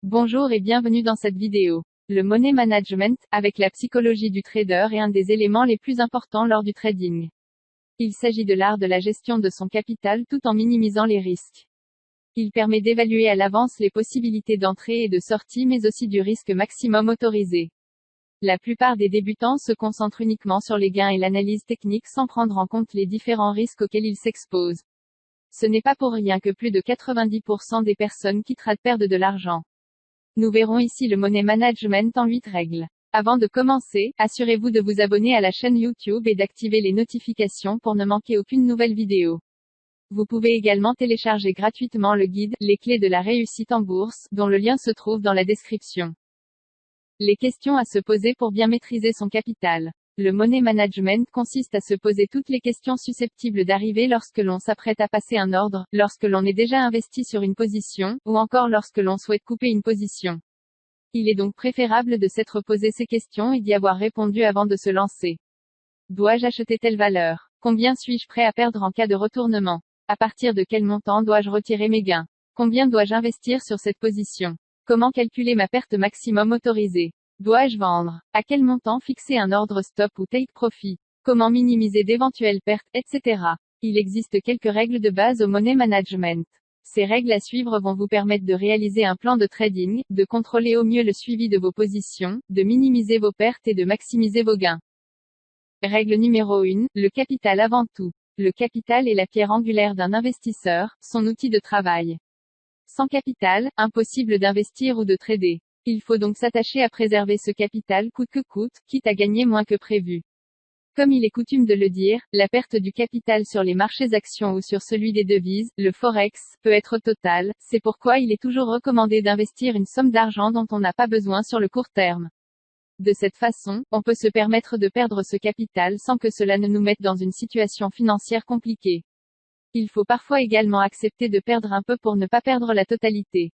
Bonjour et bienvenue dans cette vidéo. Le money management, avec la psychologie du trader, est un des éléments les plus importants lors du trading. Il s'agit de l'art de la gestion de son capital tout en minimisant les risques. Il permet d'évaluer à l'avance les possibilités d'entrée et de sortie mais aussi du risque maximum autorisé. La plupart des débutants se concentrent uniquement sur les gains et l'analyse technique sans prendre en compte les différents risques auxquels ils s'exposent. Ce n'est pas pour rien que plus de 90% des personnes qui tradent perdent de l'argent. Nous verrons ici le money management en 8 règles. Avant de commencer, assurez-vous de vous abonner à la chaîne YouTube et d'activer les notifications pour ne manquer aucune nouvelle vidéo. Vous pouvez également télécharger gratuitement le guide « Les clés de la réussite en bourse » dont le lien se trouve dans la description. Les questions à se poser pour bien maîtriser son capital. Le money management consiste à se poser toutes les questions susceptibles d'arriver lorsque l'on s'apprête à passer un ordre, lorsque l'on est déjà investi sur une position, ou encore lorsque l'on souhaite couper une position. Il est donc préférable de s'être posé ces questions et d'y avoir répondu avant de se lancer. Dois-je acheter telle valeur? Combien suis-je prêt à perdre en cas de retournement? À partir de quel montant dois-je retirer mes gains? Combien dois-je investir sur cette position? Comment calculer ma perte maximum autorisée? Dois-je vendre? À quel montant fixer un ordre stop ou take profit? Comment minimiser d'éventuelles pertes, etc. Il existe quelques règles de base au money management. Ces règles à suivre vont vous permettre de réaliser un plan de trading, de contrôler au mieux le suivi de vos positions, de minimiser vos pertes et de maximiser vos gains. Règle numéro 1, le capital avant tout. Le capital est la pierre angulaire d'un investisseur, son outil de travail. Sans capital, impossible d'investir ou de trader. Il faut donc s'attacher à préserver ce capital coûte que coûte, quitte à gagner moins que prévu. Comme il est coutume de le dire, la perte du capital sur les marchés actions ou sur celui des devises, le forex, peut être totale, c'est pourquoi il est toujours recommandé d'investir une somme d'argent dont on n'a pas besoin sur le court terme. De cette façon, on peut se permettre de perdre ce capital sans que cela ne nous mette dans une situation financière compliquée. Il faut parfois également accepter de perdre un peu pour ne pas perdre la totalité.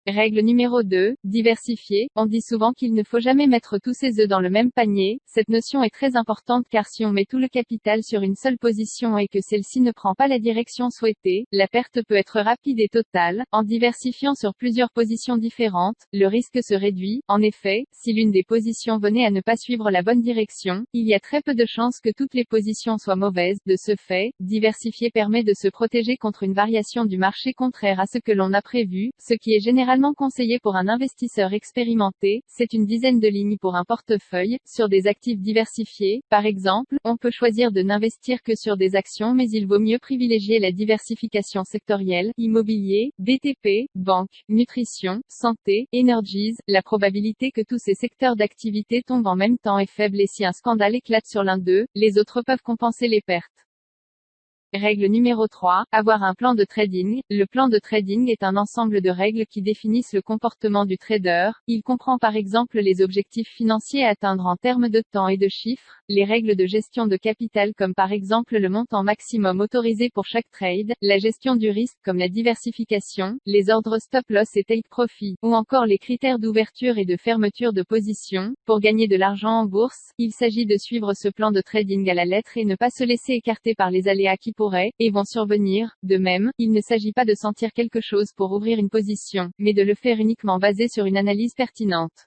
Règle numéro 2, diversifier. On dit souvent qu'il ne faut jamais mettre tous ses œufs dans le même panier. Cette notion est très importante car si on met tout le capital sur une seule position et que celle-ci ne prend pas la direction souhaitée, la perte peut être rapide et totale. En diversifiant sur plusieurs positions différentes, le risque se réduit. En effet, si l'une des positions venait à ne pas suivre la bonne direction, il y a très peu de chances que toutes les positions soient mauvaises. De ce fait, diversifier permet de se protéger contre une variation du marché contraire à ce que l'on a prévu, ce qui est généralement conseillé pour un investisseur expérimenté. C'est une dizaine de lignes pour un portefeuille, sur des actifs diversifiés. Par exemple, on peut choisir de n'investir que sur des actions mais il vaut mieux privilégier la diversification sectorielle, immobilier, BTP, banque, nutrition, santé, energies. La probabilité que tous ces secteurs d'activité tombent en même temps est faible et si un scandale éclate sur l'un d'eux, les autres peuvent compenser les pertes. Règle numéro 3, avoir un plan de trading. Le plan de trading est un ensemble de règles qui définissent le comportement du trader. Il comprend par exemple les objectifs financiers à atteindre en termes de temps et de chiffres, les règles de gestion de capital comme par exemple le montant maximum autorisé pour chaque trade, la gestion du risque comme la diversification, les ordres stop-loss et take profit, ou encore les critères d'ouverture et de fermeture de position. Pour gagner de l'argent en bourse, il s'agit de suivre ce plan de trading à la lettre et ne pas se laisser écarter par les aléas qui pourraient, et vont survenir. De même, il ne s'agit pas de sentir quelque chose pour ouvrir une position, mais de le faire uniquement basé sur une analyse pertinente.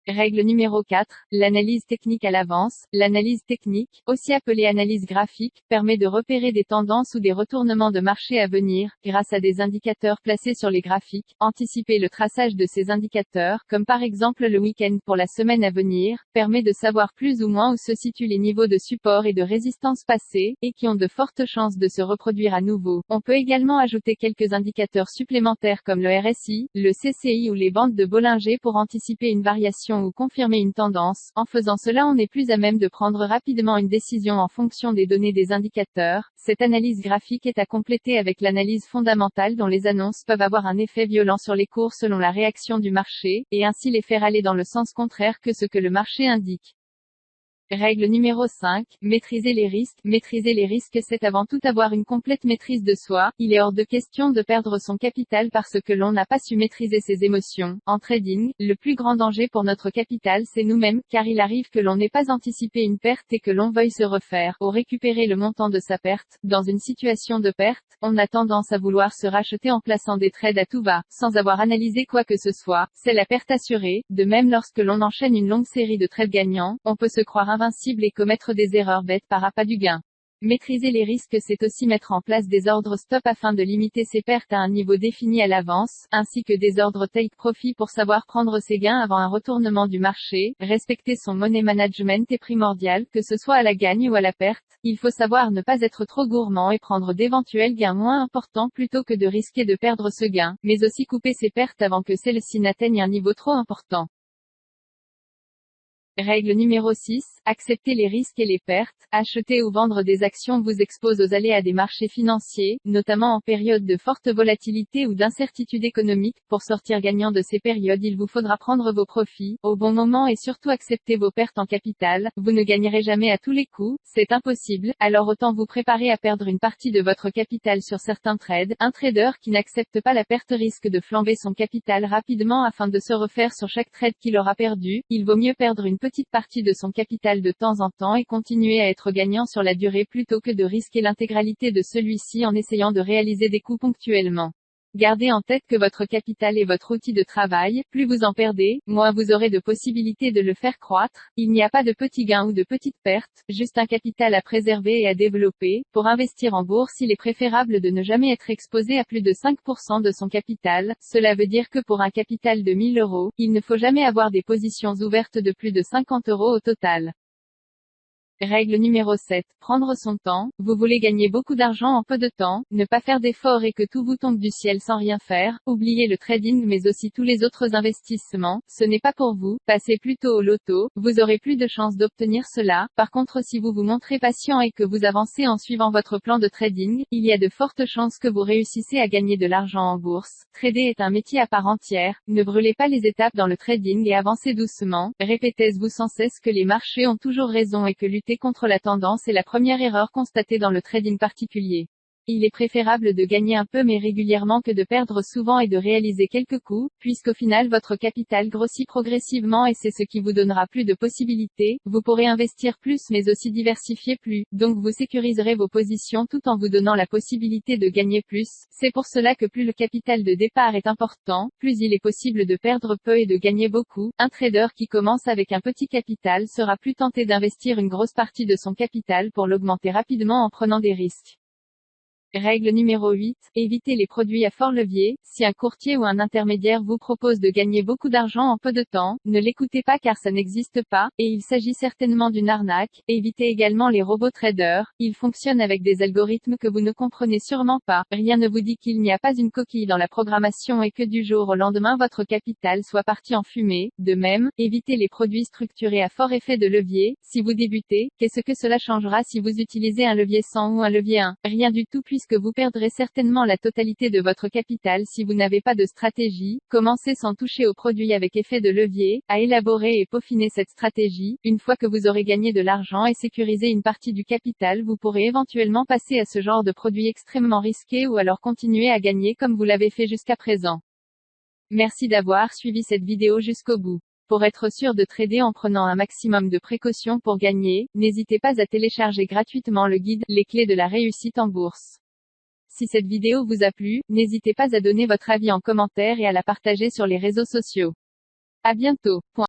Règle numéro 4, l'analyse technique à l'avance. L'analyse technique, aussi appelée analyse graphique, permet de repérer des tendances ou des retournements de marché à venir, grâce à des indicateurs placés sur les graphiques. Anticiper le traçage de ces indicateurs, comme par exemple le week-end pour la semaine à venir, permet de savoir plus ou moins où se situent les niveaux de support et de résistance passés, et qui ont de fortes chances de se reproduire à nouveau. On peut également ajouter quelques indicateurs supplémentaires comme le RSI, le CCI ou les bandes de Bollinger pour anticiper une variation ou confirmer une tendance. En faisant cela, on est plus à même de prendre rapidement une décision en fonction des données des indicateurs. Cette analyse graphique est à compléter avec l'analyse fondamentale dont les annonces peuvent avoir un effet violent sur les cours selon la réaction du marché, et ainsi les faire aller dans le sens contraire que ce que le marché indique. Règle numéro 5, maîtriser les risques. Maîtriser les risques, c'est avant tout avoir une complète maîtrise de soi. Il est hors de question de perdre son capital parce que l'on n'a pas su maîtriser ses émotions. En trading, le plus grand danger pour notre capital, c'est nous-mêmes, car il arrive que l'on n'ait pas anticipé une perte et que l'on veuille se refaire, ou récupérer le montant de sa perte. Dans une situation de perte, on a tendance à vouloir se racheter en plaçant des trades à tout va, sans avoir analysé quoi que ce soit. C'est la perte assurée. De même, lorsque l'on enchaîne une longue série de trades gagnants, on peut se croire invincible et commettre des erreurs bêtes par appât du gain. Maîtriser les risques, c'est aussi mettre en place des ordres stop afin de limiter ses pertes à un niveau défini à l'avance, ainsi que des ordres take profit pour savoir prendre ses gains avant un retournement du marché. Respecter son money management est primordial, que ce soit à la gagne ou à la perte. Il faut savoir ne pas être trop gourmand et prendre d'éventuels gains moins importants plutôt que de risquer de perdre ce gain, mais aussi couper ses pertes avant que celles-ci n'atteignent un niveau trop important. Règle numéro 6, accepter les risques et les pertes. Acheter ou vendre des actions vous expose aux aléas des marchés financiers, notamment en période de forte volatilité ou d'incertitude économique. Pour sortir gagnant de ces périodes, il vous faudra prendre vos profits au bon moment et surtout accepter vos pertes en capital. Vous ne gagnerez jamais à tous les coups, c'est impossible, alors autant vous préparer à perdre une partie de votre capital sur certains trades. Un trader qui n'accepte pas la perte risque de flamber son capital rapidement afin de se refaire sur chaque trade qu'il aura perdu. Il vaut mieux perdre une petite partie de son capital de temps en temps et continuer à être gagnant sur la durée plutôt que de risquer l'intégralité de celui-ci en essayant de réaliser des coups ponctuellement. Gardez en tête que votre capital est votre outil de travail. Plus vous en perdez, moins vous aurez de possibilités de le faire croître. Il n'y a pas de petits gains ou de petites pertes, juste un capital à préserver et à développer. Pour investir en bourse, il est préférable de ne jamais être exposé à plus de 5% de son capital. Cela veut dire que pour un capital de 1000 €, il ne faut jamais avoir des positions ouvertes de plus de 50 € au total. Règle numéro 7. Prendre son temps. Vous voulez gagner beaucoup d'argent en peu de temps, ne pas faire d'efforts et que tout vous tombe du ciel sans rien faire. Oubliez le trading mais aussi tous les autres investissements. Ce n'est pas pour vous. Passez plutôt au loto. Vous aurez plus de chances d'obtenir cela. Par contre, si vous vous montrez patient et que vous avancez en suivant votre plan de trading, il y a de fortes chances que vous réussissez à gagner de l'argent en bourse. Trader est un métier à part entière. Ne brûlez pas les étapes dans le trading et avancez doucement. Répétez-vous sans cesse que les marchés ont toujours raison et que lutter contre la tendance est la première erreur constatée dans le trading particulier. Il est préférable de gagner un peu mais régulièrement que de perdre souvent et de réaliser quelques coups, puisqu'au final votre capital grossit progressivement et c'est ce qui vous donnera plus de possibilités. Vous pourrez investir plus mais aussi diversifier plus, donc vous sécuriserez vos positions tout en vous donnant la possibilité de gagner plus. C'est pour cela que plus le capital de départ est important, plus il est possible de perdre peu et de gagner beaucoup. Un trader qui commence avec un petit capital sera plus tenté d'investir une grosse partie de son capital pour l'augmenter rapidement en prenant des risques. Règle numéro 8. Évitez les produits à fort levier. Si un courtier ou un intermédiaire vous propose de gagner beaucoup d'argent en peu de temps, ne l'écoutez pas car ça n'existe pas, et il s'agit certainement d'une arnaque. Évitez également les robots traders. Ils fonctionnent avec des algorithmes que vous ne comprenez sûrement pas. Rien ne vous dit qu'il n'y a pas une coquille dans la programmation et que du jour au lendemain votre capital soit parti en fumée. De même, évitez les produits structurés à fort effet de levier. Si vous débutez, qu'est-ce que cela changera si vous utilisez un levier 100 ou un levier 1? Rien du tout puisque vous perdrez certainement la totalité de votre capital si vous n'avez pas de stratégie. Commencez sans toucher aux produits avec effet de levier, à élaborer et peaufiner cette stratégie. Une fois que vous aurez gagné de l'argent et sécurisé une partie du capital, vous pourrez éventuellement passer à ce genre de produit extrêmement risqué ou alors continuer à gagner comme vous l'avez fait jusqu'à présent. Merci d'avoir suivi cette vidéo jusqu'au bout. Pour être sûr de trader en prenant un maximum de précautions pour gagner, n'hésitez pas à télécharger gratuitement le guide « Les clés de la réussite en bourse ». Si cette vidéo vous a plu, n'hésitez pas à donner votre avis en commentaire et à la partager sur les réseaux sociaux. À bientôt.